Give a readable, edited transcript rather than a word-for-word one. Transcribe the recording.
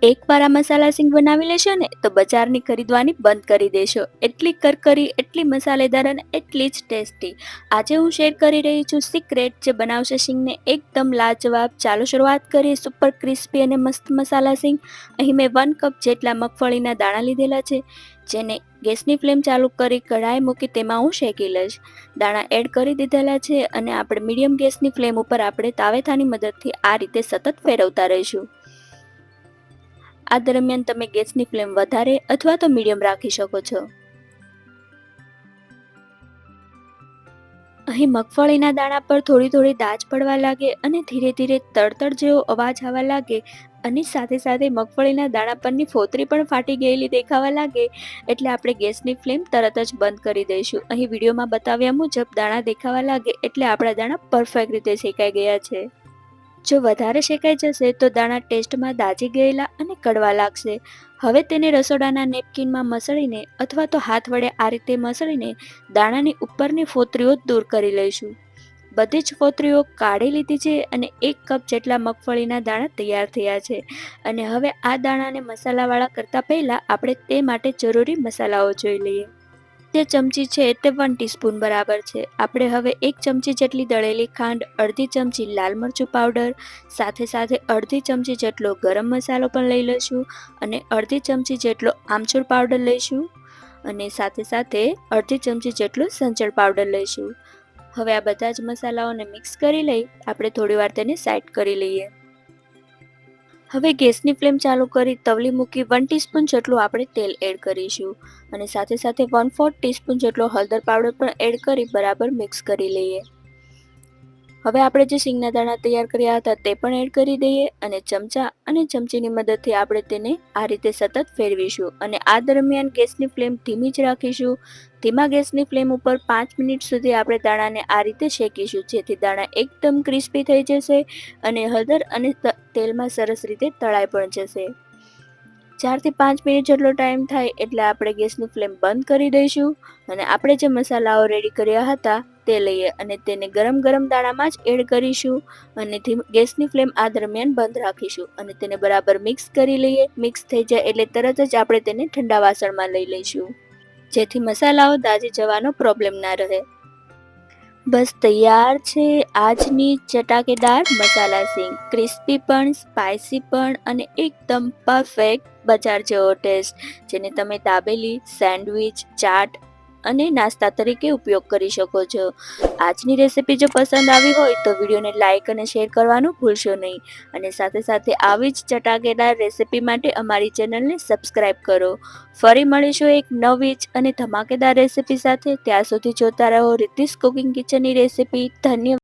એકવાર આ મસાલા સિંગ બનાવી લેશો ને તો બજારની ખરીદવાની બંધ કરી દેશો. એટલી કરકરી, એટલી મસાલેદાર અને એટલી જ ટેસ્ટી. આજે હું શેર કરી રહી છું સિક્રેટ જે બનાવશે સિંગને એકદમ લાજવાબ. ચાલો શરૂઆત કરીએ સુપર ક્રિસ્પી અને મસ્ત મસાલા સિંગ. અહીં મેં 1 કપ જેટલા મગફળીના દાણા લીધેલા છે, જેને ગેસની ફ્લેમ ચાલુ કરી કઢાઈ મૂકી તેમાં હું શેકી લઈશ. દાણા એડ કરી દીધેલા છે અને આપણે મીડિયમ ગેસની ફ્લેમ ઉપર આપણે તાવેથાની મદદથી આ રીતે સતત ફેરવતા રહીશું. આ દરમિયાન તમે ગેસની ફ્લેમ વધારે અથવા તો મીડિયમ રાખી શકો છો. અહીં મગફળીના દાણા પર થોડી થોડી દાજ પડવા લાગે અને ધીરે ધીરે તડતડ જેવો અવાજ આવવા લાગે અને સાથે સાથે મગફળીના દાણા પરની ફોતરી પણ ફાટી ગયેલી દેખાવા લાગે એટલે આપણે ગેસની ફ્લેમ તરત જ બંધ કરી દઈશું. અહીં વિડીયોમાં બતાવ્યા મુજબ દાણા દેખાવા લાગે એટલે આપણા દાણા પરફેક્ટ રીતે શેકાઈ ગયા છે. જો વધારે શેકાઈ જશે તો દાણા ટેસ્ટમાં દાજી ગયેલા અને કડવા લાગશે. હવે તેને રસોડાના નેપકિનમાં મસળીને અથવા તો હાથ વડે આ રીતે મસળીને દાણાની ઉપરની ફોતરીઓ દૂર કરી લઈશું. બધી જ ફોતરીઓ કાઢી લીધી છે અને 1 કપ જેટલા મગફળીના દાણા તૈયાર થયા છે. અને હવે આ દાણાને મસાલાવાળા કરતાં પહેલાં આપણે તે માટે જરૂરી મસાલાઓ જોઈ લઈએ. જે ચમચી છે તે 1 ટીસ્પૂન બરાબર છે. આપણે હવે 1 ચમચી જેટલી દળેલી ખાંડ, અડધી ચમચી લાલ મરચું પાવડર, સાથે સાથે અડધી ચમચી જેટલો ગરમ મસાલો પણ લઈ લઈશું અને અડધી ચમચી જેટલો આમચૂર પાવડર લઈશું અને સાથે સાથે અડધી ચમચી જેટલો સંચળ પાવડર લઈશું. હવે આ બધા જ મસાલાઓને મિક્સ કરી લઈ આપણે થોડીવાર તેને સાઈડ કરી લઈએ. હવે ગેસની ફ્લેમ ચાલુ કરી તવલી મૂકી 1 ટીસ્પૂન જેટલું આપણે તેલ એડ કરીશું અને સાથે સાથે 1/4 ટીસ્પૂન જેટલો હળદર પાવડર પણ એડ કરી બરાબર મિક્સ કરી લઈએ. હવે આપણે જે સિંગના દાણા તૈયાર કર્યા હતા તે પણ એડ કરી દઈએ અને ચમચા અને ચમચીની મદદથી આપણે તેને આ રીતે સતત ફેરવીશું અને આ દરમિયાન ગેસની ફ્લેમ ધીમી જ રાખીશું. ધીમા ગેસની ફ્લેમ ઉપર 5 મિનિટ સુધી આપણે દાણાને આ રીતે શેકીશું, જેથી દાણા એકદમ ક્રિસ્પી થઈ જશે અને હળદર અને તેલમાં સરસ રીતે તળાઈ પણ જશે. 4 થી 5 મિનિટ જેટલો ટાઈમ થાય એટલે આપણે ગેસની ફ્લેમ બંધ કરી દઈશું અને આપણે જે મસાલાઓ રેડી કર્યા હતા તે લઈએ અને તેને ગરમ ગરમ દાણામાં જ એડ કરીશું અને ગેસની ફ્લેમ આ દરમિયાન બંધ રાખીશું અને તેને બરાબર મિક્સ કરી લઈએ. મિક્સ થઈ જાય એટલે તરત જ આપણે તેને ઠંડા વાસણમાં લઈ લઈશું, જેથી મસાલાઓ દાજી જવાનો પ્રોબ્લેમ ના રહે. બસ તૈયાર છે આજની ચટાકેદાર મસાલા સિંગ. ક્રિસ્પી પણ, સ્પાઇસી પણ અને એકદમ પરફેક્ટ બજાર જેવો ટેસ્ટ, જેને તમે દાબેલી, સેન્ડવિચ, ચાટ અને નાસ્તા તરીકે ઉપયોગ કરી શકો છો. આજની રેસીપી જો પસંદ આવી હોય તો વિડીયોને લાઇક અને શેર કરવાનું ભૂલશો નહીં અને સાથે સાથે આવી જ ચટાકેદાર રેસીપી માટે અમારી ચેનલને સબસ્ક્રાઇબ કરો. ફરી મળીશું એક નવી જ અને ધમાકેદાર રેસીપી સાથે. ત્યાં સુધી જોતા રહો રિદ્ધિસ કુકિંગ કિચનની રેસીપી. ધન્યવાદ.